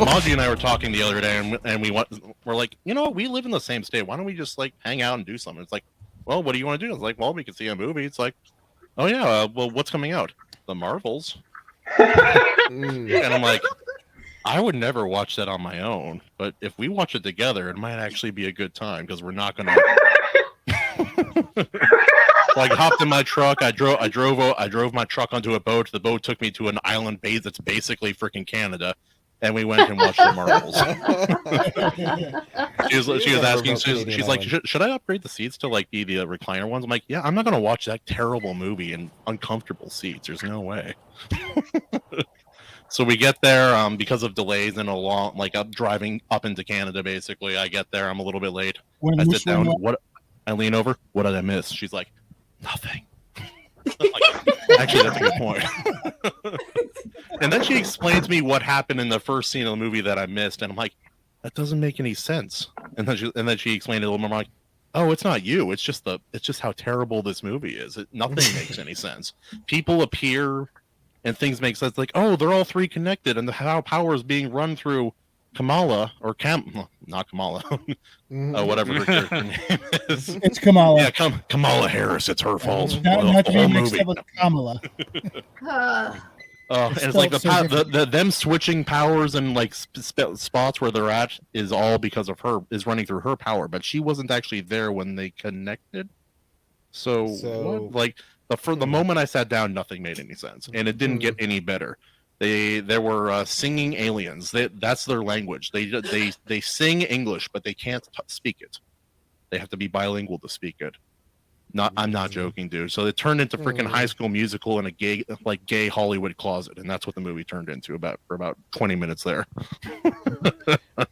Maji and I were talking the other day, and we're like, you know, we live in the same state. Why don't we just like hang out and do something? It's like, well, what do you want to do? It's like, well, we could see a movie. It's like, oh yeah, well, what's coming out? The Marvels. And I'm like, I would never watch that on my own, but if we watch it together, it might actually be a good time because we're not gonna. Like, hopped in my truck. I drove my truck onto a boat. The boat took me to an island base that's basically freaking Canada, and we went and watched the Marvels. she was asking. She's like, should I upgrade the seats to like be the recliner ones? I'm like, yeah, I'm not gonna watch that terrible movie in uncomfortable seats. There's no way. So we get there because of delays and I'm driving up into Canada. Basically, I get there. I'm a little bit late. I sit down. I lean over. What did I miss? She's like, nothing. Actually, that's a good point. And then she explains to me what happened in the first scene of the movie that I missed, and I'm like, that doesn't make any sense. And then she explained it a little more. I'm like, oh, it's not you. It's just how terrible this movie is. Nothing makes any sense. People appear. And things make sense, like, oh, they're all three connected, and how power is being run through Kamala, or not Kamala, whatever her character name is. It's Kamala. Yeah, Kamala Harris. It's her fault. Not to be mixed up with Kamala. And it's like them switching powers and like spots where they're at is all because of her, is running through her power, but she wasn't actually there when they connected. So what? Like. For the moment I sat down, nothing made any sense, and it didn't get any better. There were singing aliens. That's their language. They sing English, but they can't speak it. They have to be bilingual to speak it. I'm not joking, dude. So it turned into freaking High School Musical in a gay Hollywood closet, and that's what the movie turned into for about 20 minutes there.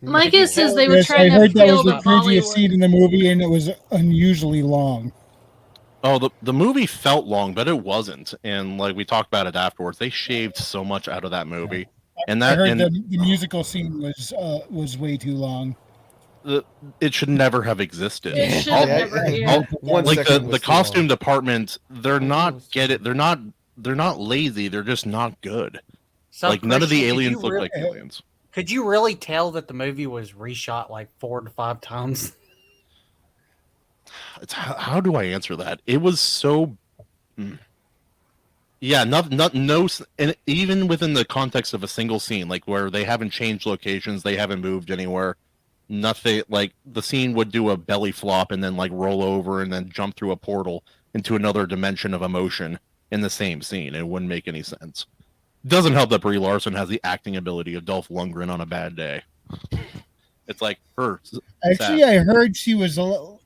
My guess is they were trying to I heard that was the Bollywood. cringiest scene in the movie, and it was unusually long. Oh, the movie felt long, but it wasn't. And like we talked about it afterwards, they shaved so much out of that movie. And I heard the musical scene was way too long. It should never have existed. It should never. Like the costume department, they're not lazy. They're just not good. So like none of the aliens look like aliens. Could you really tell that the movie was reshot like 4 to 5 times? How do I answer that? It was so, yeah, no, and even within the context of a single scene, like where they haven't changed locations, they haven't moved anywhere, nothing. Like the scene would do a belly flop and then like roll over and then jump through a portal into another dimension of emotion in the same scene. It wouldn't make any sense. It doesn't help that Brie Larson has the acting ability of Dolph Lundgren on a bad day. It's like her. Actually, I heard she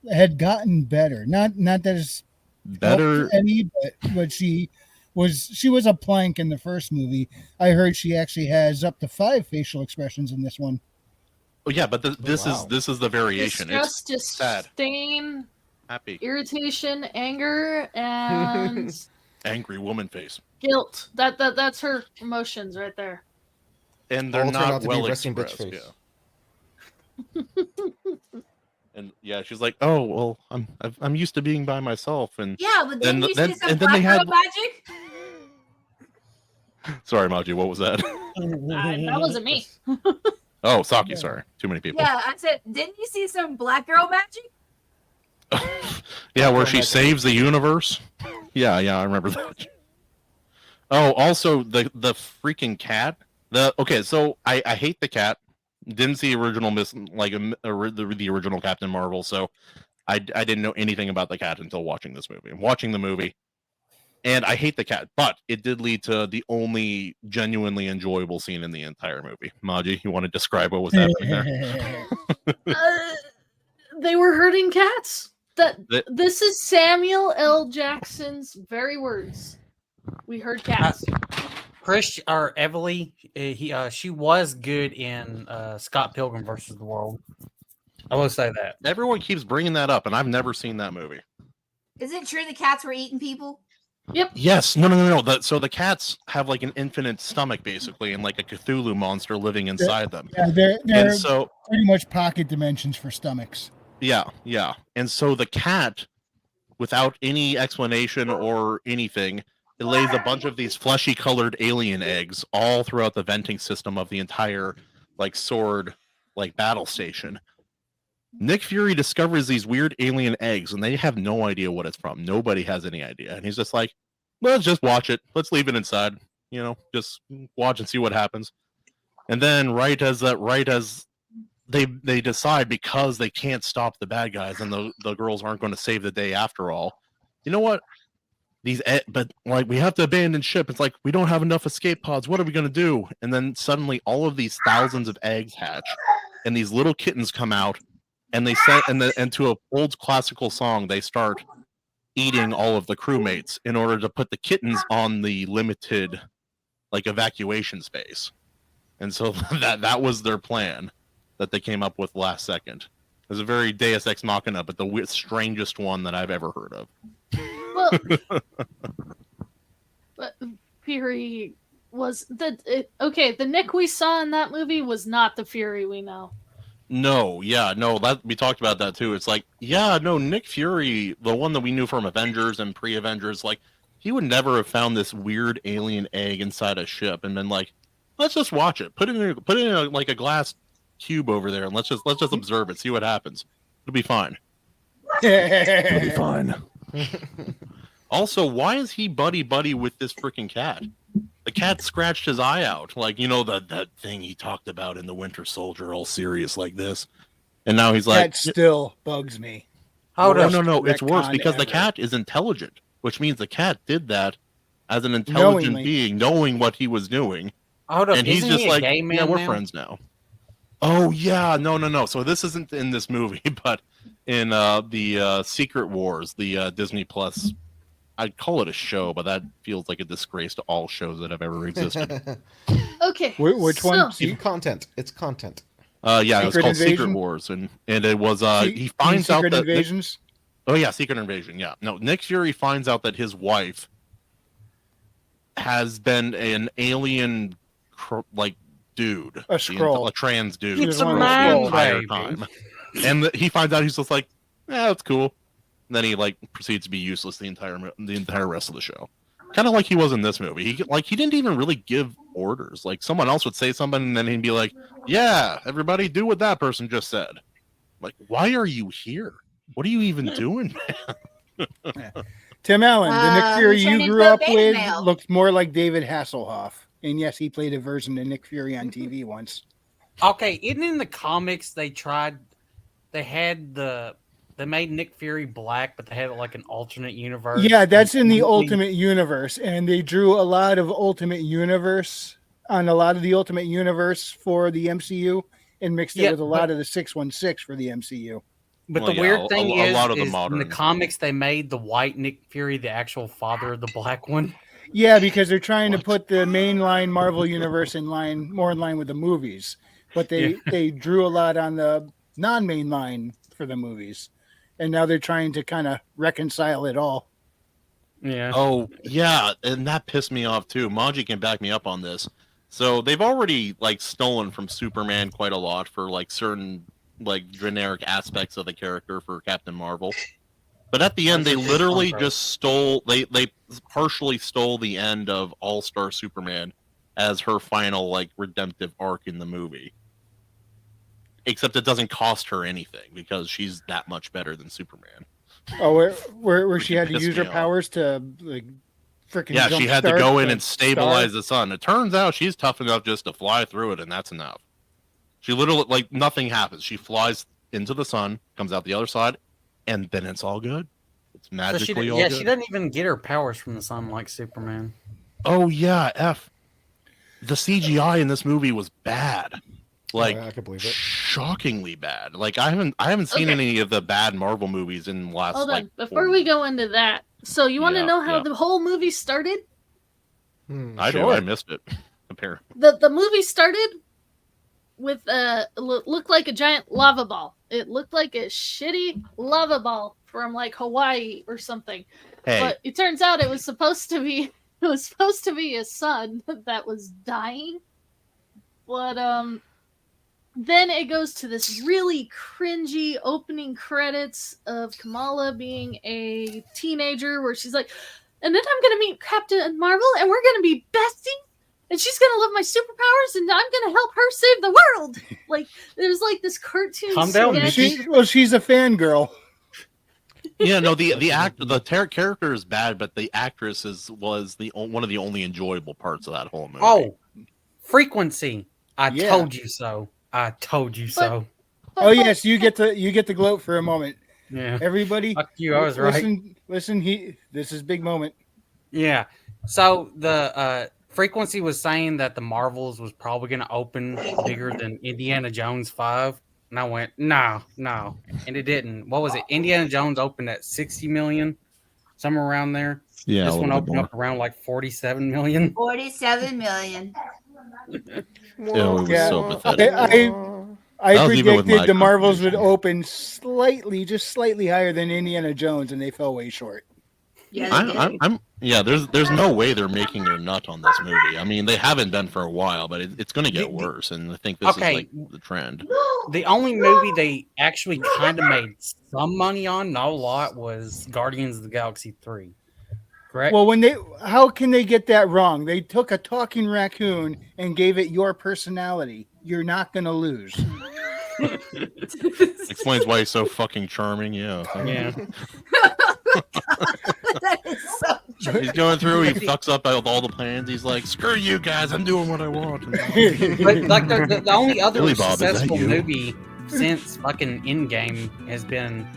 had gotten better. Not that it's better any, but she was a plank in the first movie. I heard she actually has up to 5 facial expressions in this one. Oh yeah, but this is the variation. Distress, it's sad, disdain, happy, irritation, anger, and angry woman face. Guilt. That's her emotions right there. And they're not well expressed. Yeah. And yeah, she's like, "Oh well, I'm used to being by myself." And yeah, but then you see some they had magic. Sorry, Maji, what was that? That wasn't me. Oh, Saki, sorry, too many people. Yeah, I said, didn't you see some black girl magic? Yeah, where she saves the universe. Yeah, I remember that. Oh, also the freaking cat. So I hate the cat. Didn't see original the original Captain Marvel, so I didn't know anything about the cat until watching this movie. I'm watching the movie, and I hate the cat, but it did lead to the only genuinely enjoyable scene in the entire movie. Maji, you want to describe what was happening there? They were hurting cats. This is Samuel L. Jackson's very words. We heard cats. Chris or Everly, she was good in Scott Pilgrim versus the World. I will say that. Everyone keeps bringing that up, and I've never seen that movie. Is it true the cats were eating people? Yep. Yes. No. So the cats have like an infinite stomach, basically, and like a Cthulhu monster living inside them. Yeah, they're pretty much pocket dimensions for stomachs. Yeah. And so the cat, without any explanation or anything, it lays a bunch of these fleshy colored alien eggs all throughout the venting system of the entire like sword like battle station. Nick Fury discovers these weird alien eggs, and they have no idea what it's from. Nobody has any idea, and he's just like, "Let's just watch it. Let's leave it inside. Just watch and see what happens." And then, right as they decide, because they can't stop the bad guys, and the girls aren't going to save the day after all. You know what? But like, we have to abandon ship. It's like, we don't have enough escape pods. What are we going to do? And then suddenly, all of these thousands of eggs hatch, and these little kittens come out. And they said, and to an old classical song, they start eating all of the crewmates in order to put the kittens on the limited, like, evacuation space. And so that was their plan that they came up with last second. It was a very Deus Ex Machina, but the strangest one that I've ever heard of. Well, but Fury was the Nick we saw in that movie was not the Fury we know. No, that we talked about that too. It's like, Nick Fury, the one that we knew from Avengers and pre-Avengers, like, he would never have found this weird alien egg inside a ship and been like, let's just watch it. Put it in like a glass cube over there, and let's just observe it, see what happens. It'll be fine. It'll be fine. Also, why is he buddy with this freaking cat? The cat scratched his eye out, like, that thing he talked about in the Winter Soldier, all serious like this. And now he's like, that still bugs me. No, it's worse because the cat is intelligent, which means the cat did that as an intelligent being, knowing what he was doing. And he's just like, we're friends now. Oh yeah, no. So this isn't in this movie, but in the Secret Wars, the Disney Plus. I'd call it a show, but that feels like a disgrace to all shows that have ever existed. Okay. Which one? It's content. It's content. It was called Secret Wars, and it was he finds out that Invasions. Secret Invasion. Yeah, no. Nick Fury finds out that his wife has been an alien, dude, a Skrull, a trans dude, it's a man, the entire time, and he finds out, he's just like, that's cool. And then he proceeds to be useless the entire rest of the show, kind of like he was in this movie. He didn't even really give orders. Like, someone else would say something, and then he'd be like, "Yeah, everybody, do what that person just said." Like, why are you here? What are you even doing, man? Tim Allen, the Nick Fury you grew up with, looks more like David Hasselhoff. And yes, he played a version of Nick Fury on TV once. Okay, isn't in the comics they made Nick Fury black, but they had like an alternate universe? Yeah, that's in the Ultimate Universe. And they drew a lot of Ultimate Universe on a lot of the Ultimate Universe for the MCU and mixed it with a lot of the 616 for the MCU. But the weird thing is in the comics, they made the white Nick Fury the actual father of the black one. Yeah, because they're trying to put the mainline Marvel universe more in line with the movies. But they drew a lot on the non-mainline for the movies. And now they're trying to kind of reconcile it all. Yeah. Oh, yeah, and that pissed me off too. MAJI can back me up on this. So they've already stolen from Superman quite a lot for certain generic aspects of the character for Captain Marvel. But at the end, they literally just stole. They partially stole the end of All-Star Superman as her final redemptive arc in the movie. Except it doesn't cost her anything because she's that much better than Superman. Oh, where she had to use her powers to freaking she had to go in and stabilize the sun. It turns out she's tough enough just to fly through it, and that's enough. She literally nothing happens. She flies into the sun, comes out the other side, and then it's all good. It's magically all good. Yeah, she doesn't even get her powers from the sun like Superman. Oh yeah, the CGI in this movie was bad. I can believe it. Shockingly bad. I haven't seen any of the bad Marvel movies in the last. Hold on, before we go into that, so you want to know how the whole movie started? I do. I missed it. Apparently, the movie started with looked like a giant lava ball. It looked like a shitty lava ball from Hawaii or something. Hey. But it turns out it was supposed to be a sun that was dying. But then it goes to this really cringy opening credits of Kamala being a teenager where she's like, and then I'm going to meet Captain Marvel and we're going to be besties and she's gonna love my superpowers, and I'm gonna help her save the world. Like there's like this cartoon. Calm down, sketch. She's a fangirl. Yeah, no, the character is bad, but the actress was one of the only enjoyable parts of that whole movie. Oh, frequency! I Yeah. told you so. I told you so. Oh yes, you get to gloat for a moment. Yeah. Everybody, Fuck you, I was right. Listen. This is big moment. Yeah. So the frequency was saying that the Marvels was probably going to open bigger than Indiana Jones 5. And I went, no. And it didn't. What was it? Indiana Jones opened at 60 million, somewhere around there. Yeah, This one opened up around like 47 million. 47 million. It was so pathetic. I That was even with predicted my the Marvels would comprehension. open just slightly higher than Indiana Jones, and they fell way short. Yeah, There's no way they're making their nut on this movie. I mean, they haven't been for a while, but it's going to get worse, and I think this is like the trend. The only movie they actually kind of made some money on, not a lot, was Guardians of the Galaxy 3. Correct? Well, how can they get that wrong? They took a talking raccoon and gave it your personality. You're not going to lose. Explains why he's so fucking charming. Yeah. Yeah. that is so true. He's going through. He fucks up all the plans. He's like, "Screw you guys! I'm doing what I want." But like the only other Billy Bob, is that successful you? movie since fucking Endgame has been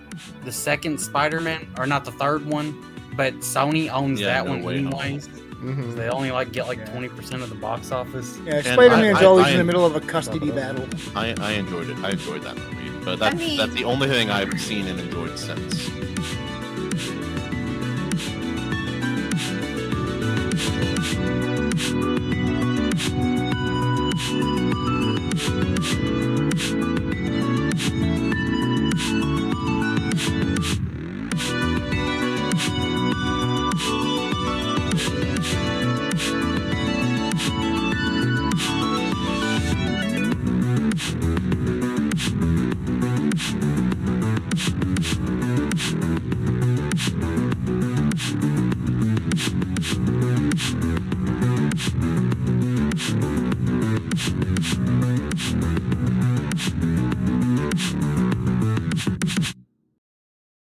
the second Spider-Man, or not the third one, but Sony owns Yeah, that no one way, no. anyways. Mhm. So they only get 20% of the box office. Yeah, And Spider-Man's I- always I- in the middle of a custody battle. I enjoyed it. I enjoyed that movie, but that's mean- the only thing I've seen and enjoyed since.